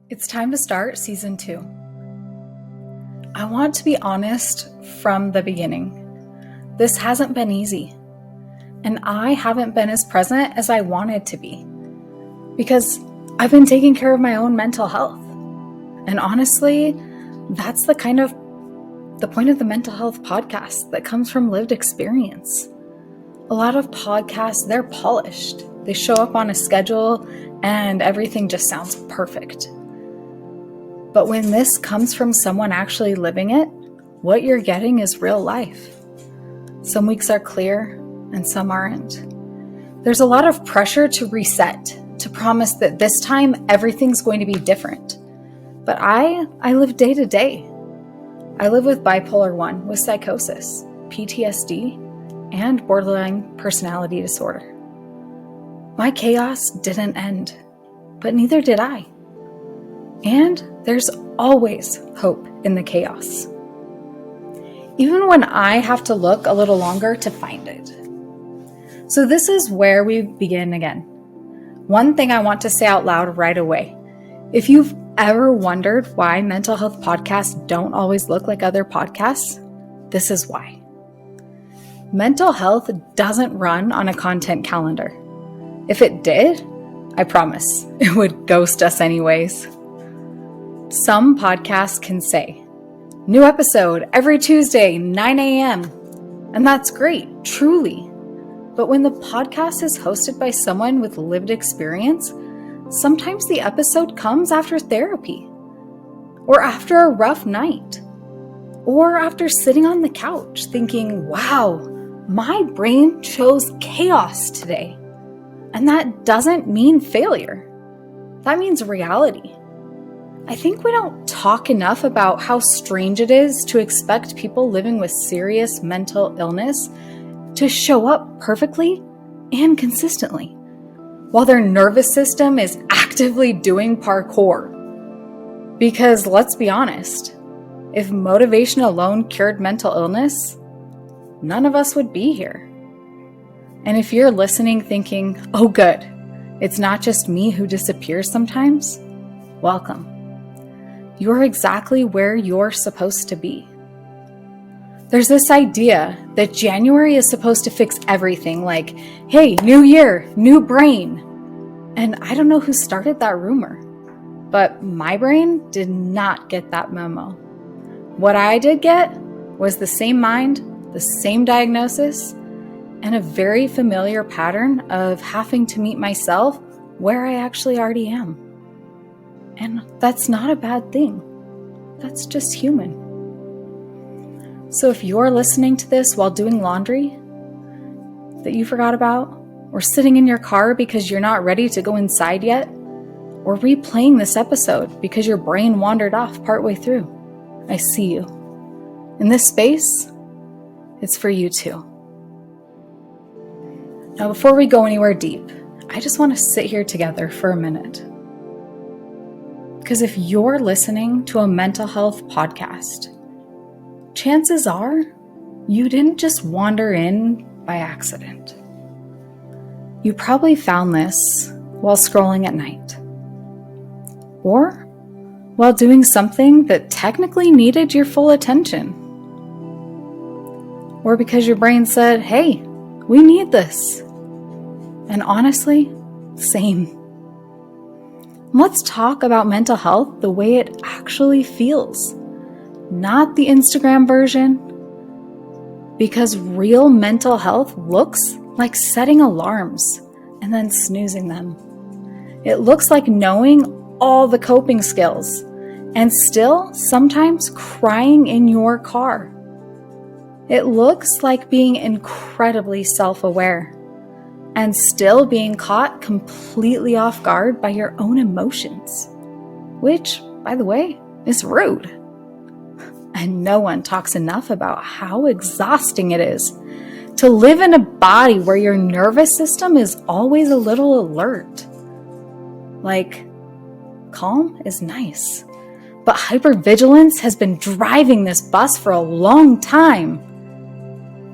It's time to start season 2. I want to be honest from the beginning. This hasn't been easy, and I haven't been as present as I wanted to be because I've been taking care of my own mental health. And honestly, that's the point of the mental health podcast that comes from lived experience. A lot of podcasts, they're polished. They show up on a schedule and everything just sounds perfect. But when this comes from someone actually living it, what you're getting is real life. Some weeks are clear and some aren't. There's a lot of pressure to reset, to promise that this time everything's going to be different. But I live day to day. I live with bipolar 1, with psychosis, PTSD, and borderline personality disorder. My chaos didn't end, but neither did I. And there's always hope in the chaos, even when I have to look a little longer to find it. So this is where we begin again. One thing I want to say out loud right away. If you've ever wondered why mental health podcasts don't always look like other podcasts, this is why. Mental health doesn't run on a content calendar. If it did, I promise it would ghost us anyways. Some podcasts can say, new episode every Tuesday, 9 a.m. And that's great, truly. But when the podcast is hosted by someone with lived experience, sometimes the episode comes after therapy, or after a rough night, or after sitting on the couch thinking, wow, my brain chose chaos today. And that doesn't mean failure. That means reality. I think we don't talk enough about how strange it is to expect people living with serious mental illness to show up perfectly and consistently, while their nervous system is actively doing parkour. Because let's be honest, if motivation alone cured mental illness, none of us would be here. And if you're listening thinking, oh good, it's not just me who disappears sometimes, welcome. You're exactly where you're supposed to be. There's this idea that January is supposed to fix everything, like, hey, new year, new brain. And I don't know who started that rumor, but my brain did not get that memo. What I did get was the same mind, the same diagnosis, and a very familiar pattern of having to meet myself where I actually already am. And that's not a bad thing. That's just human. So if you're listening to this while doing laundry that you forgot about, or sitting in your car because you're not ready to go inside yet, or replaying this episode because your brain wandered off partway through, I see you. In this space, it's for you too. Now, before we go anywhere deep, I just want to sit here together for a minute. Because if you're listening to a mental health podcast, chances are you didn't just wander in by accident. You probably found this while scrolling at night, or while doing something that technically needed your full attention, or because your brain said, hey, we need this. And honestly, same. Let's talk about mental health the way it actually feels, not the Instagram version, because real mental health looks like setting alarms and then snoozing them. It looks like knowing all the coping skills and still sometimes crying in your car. It looks like being incredibly self-aware and still being caught completely off guard by your own emotions, which, by the way, is rude. And no one talks enough about how exhausting it is to live in a body where your nervous system is always a little alert. Like, calm is nice, but hypervigilance has been driving this bus for a long time.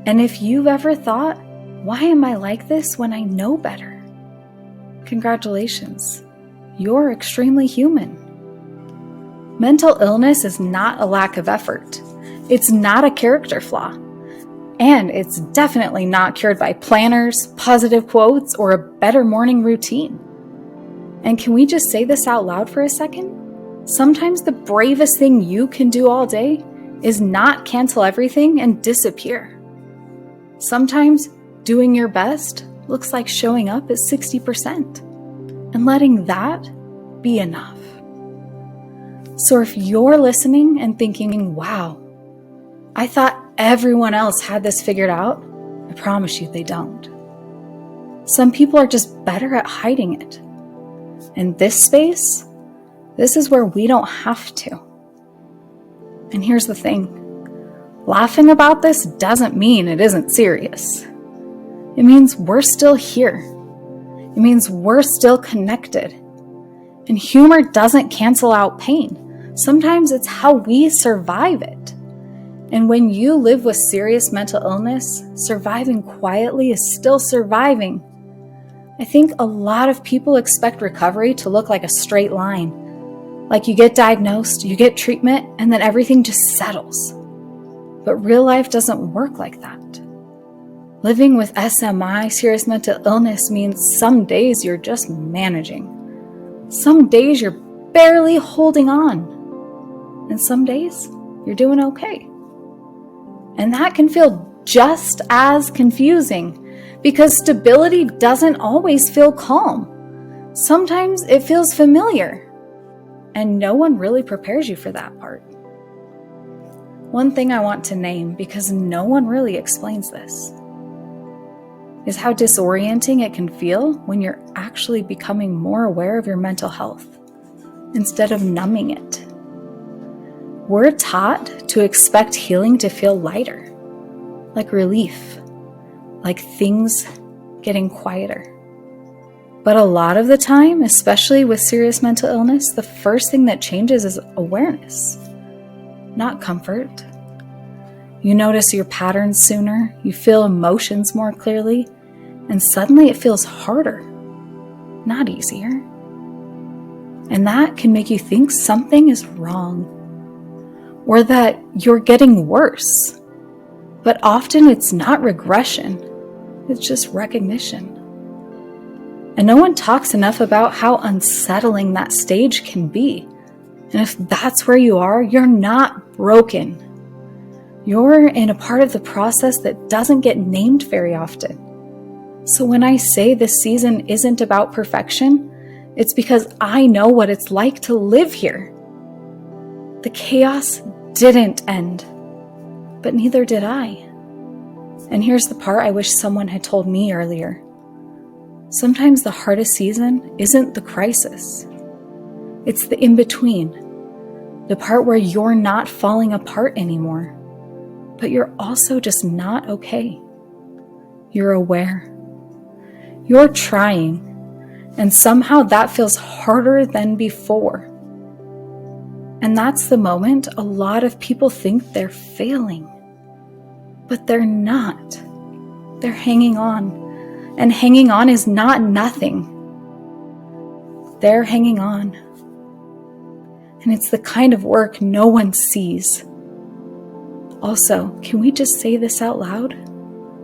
And if you've ever thought, why am I like this when I know better? Congratulations, you're extremely human. Mental illness is not a lack of effort. It's not a character flaw. And it's definitely not cured by planners, positive quotes, or a better morning routine. And can we just say this out loud for a second? Sometimes the bravest thing you can do all day is not cancel everything and disappear. Sometimes doing your best looks like showing up at 60% and letting that be enough. So if you're listening and thinking, wow, I thought everyone else had this figured out, I promise you they don't. Some people are just better at hiding it. In this space, this is where we don't have to. And here's the thing. Laughing about this doesn't mean it isn't serious. It means we're still here. It means we're still connected. And humor doesn't cancel out pain. Sometimes it's how we survive it. And when you live with serious mental illness, surviving quietly is still surviving. I think a lot of people expect recovery to look like a straight line. Like you get diagnosed, you get treatment, and then everything just settles. But real life doesn't work like that. Living with SMI, serious mental illness, means some days you're just managing. Some days you're barely holding on. And some days you're doing okay. And that can feel just as confusing because stability doesn't always feel calm. Sometimes it feels familiar, and no one really prepares you for that part. One thing I want to name, because no one really explains this, is how disorienting it can feel when you're actually becoming more aware of your mental health instead of numbing it. We're taught to expect healing to feel lighter, like relief, like things getting quieter. But a lot of the time, especially with serious mental illness, the first thing that changes is awareness, not comfort. You notice your patterns sooner, you feel emotions more clearly, and suddenly it feels harder, not easier. And that can make you think something is wrong, or that you're getting worse. But often it's not regression, it's just recognition. And no one talks enough about how unsettling that stage can be. And if that's where you are, you're not broken. You're in a part of the process that doesn't get named very often. So when I say this season isn't about perfection, it's because I know what it's like to live here. The chaos didn't end, but neither did I. And here's the part I wish someone had told me earlier. Sometimes the hardest season isn't the crisis. It's the in-between, the part where you're not falling apart anymore, but you're also just not okay. You're aware. You're trying, and somehow that feels harder than before. And that's the moment a lot of people think they're failing. But they're not. They're hanging on. And hanging on is not nothing. They're hanging on. And it's the kind of work no one sees. Also, can we just say this out loud?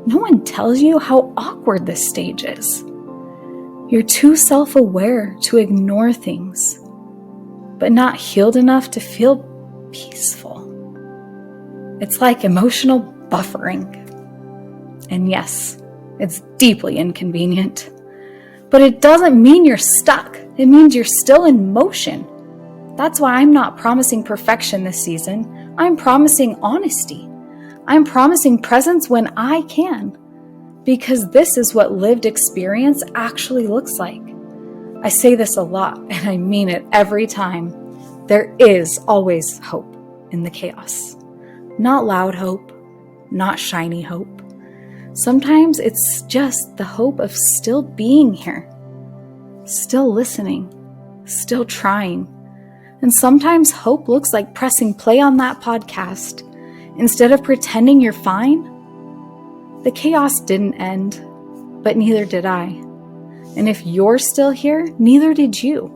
No one tells you how awkward this stage is. You're too self-aware to ignore things, but not healed enough to feel peaceful. It's like emotional buffering. And yes, it's deeply inconvenient. But it doesn't mean you're stuck. It means you're still in motion. That's why I'm not promising perfection this season. I'm promising honesty. I'm promising presence when I can. Because this is what lived experience actually looks like. I say this a lot, and I mean it every time. There is always hope in the chaos. Not loud hope, not shiny hope. Sometimes it's just the hope of still being here, still listening, still trying. And sometimes hope looks like pressing play on that podcast. Instead of pretending you're fine, the chaos didn't end, but neither did I. And if you're still here, neither did you.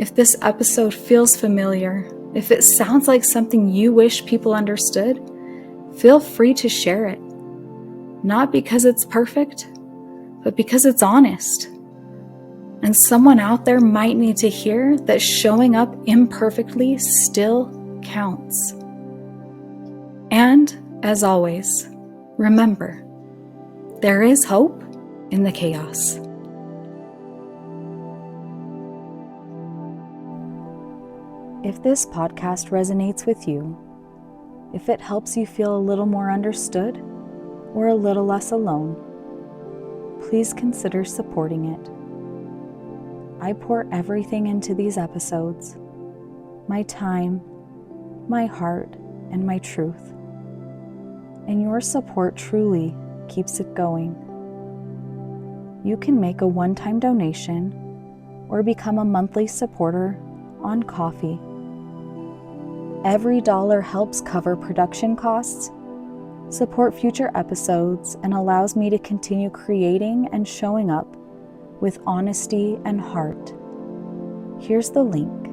If this episode feels familiar, if it sounds like something you wish people understood, feel free to share it. Not because it's perfect, but because it's honest. And someone out there might need to hear that showing up imperfectly still counts. And, as always, remember, there is hope in the chaos. If this podcast resonates with you, if it helps you feel a little more understood or a little less alone, please consider supporting it. I pour everything into these episodes, my time, my heart, and my truth. And your support truly keeps it going. You can make a one-time donation or become a monthly supporter on Ko-fi. Every dollar helps cover production costs, support future episodes, and allows me to continue creating and showing up with honesty and heart. Here's the link: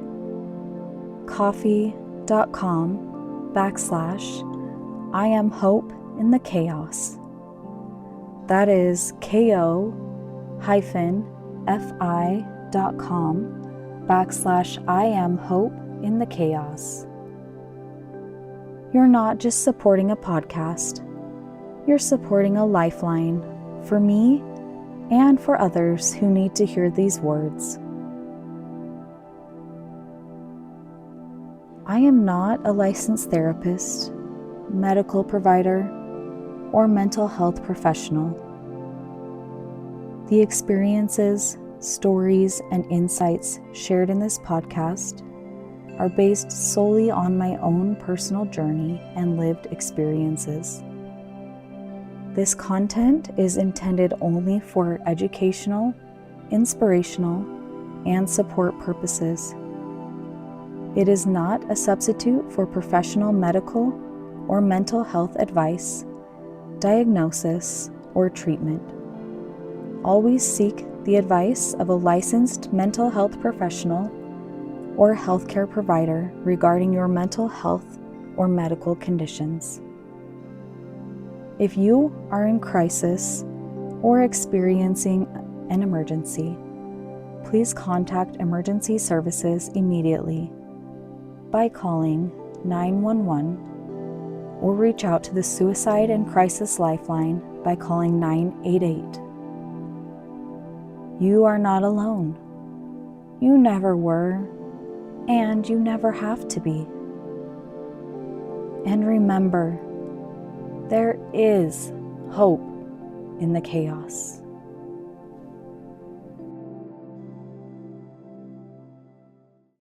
ko-fi.com/I am hope in the chaos. That is ko-fi.com/I am hope in the chaos. You're not just supporting a podcast, you're supporting a lifeline for me and for others who need to hear these words. I am not a licensed therapist, medical provider, or mental health professional. The experiences, stories, and insights shared in this podcast are based solely on my own personal journey and lived experiences. This content is intended only for educational, inspirational, and support purposes. It is not a substitute for professional medical or mental health advice, diagnosis, or treatment. Always seek the advice of a licensed mental health professional or healthcare provider regarding your mental health or medical conditions. If you are in crisis or experiencing an emergency, please contact emergency services immediately by calling 911 or reach out to the Suicide and Crisis Lifeline by calling 988. You are not alone. You never were, and you never have to be. And remember, there is hope in the chaos.